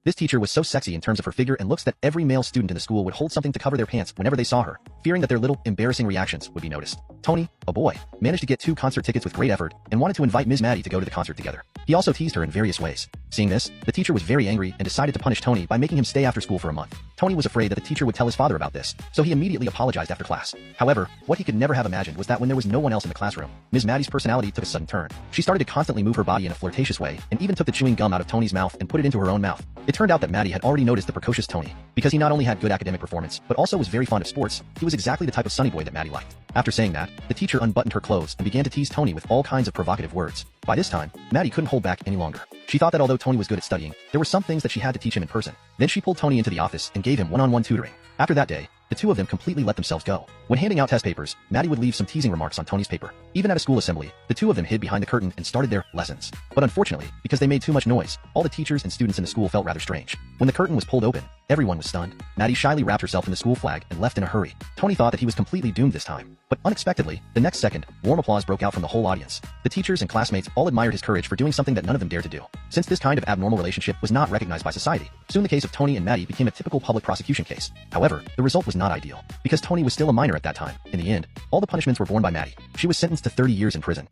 This teacher was so sexy in terms of her figure and looks that every male student in the school would hold something to cover their pants whenever they saw her, fearing that their little, embarrassing reactions would be noticed. Tony, a boy, managed to get 2 concert tickets with great effort and wanted to invite Ms. Maddie to go to the concert together. He also teased her in various ways. Seeing this, the teacher was very angry and decided to punish Tony by making him stay after school for a month. Tony was afraid that the teacher would tell his father about this, so he immediately apologized after class. However, what he could never have imagined was that when there was no one else in the classroom, Ms. Maddie's personality took a sudden turn. She started to constantly move her body in a flirtatious way and even took the chewing gum out of Tony's mouth and put it into her own mouth. It turned out that Maddie had already noticed the precocious Tony. Because he not only had good academic performance, but also was very fond of sports, he was exactly the type of sunny boy that Maddie liked. After saying that, the teacher unbuttoned her clothes and began to tease Tony with all kinds of provocative words. By this time, Maddie couldn't hold back any longer. She thought that although Tony was good at studying, there were some things that she had to teach him in person. Then she pulled Tony into the office and gave him one-on-one tutoring. After that day, the two of them completely let themselves go. When handing out test papers, Maddie would leave some teasing remarks on Tony's paper. Even at a school assembly, the two of them hid behind the curtain and started their lessons. But unfortunately, because they made too much noise, all the teachers and students in the school felt rather strange. When the curtain was pulled open, everyone was stunned. Maddie shyly wrapped herself in the school flag and left in a hurry. Tony thought that he was completely doomed this time. But unexpectedly, the next second, warm applause broke out from the whole audience. The teachers and classmates all admired his courage for doing something that none of them dared to do. Since this kind of abnormal relationship was not recognized by society, soon the case of Tony and Maddie became a typical public prosecution case. However, the result was not ideal. Because Tony was still a minor at that time. In the end, all the punishments were borne by Maddie. She was sentenced to 30 years in prison.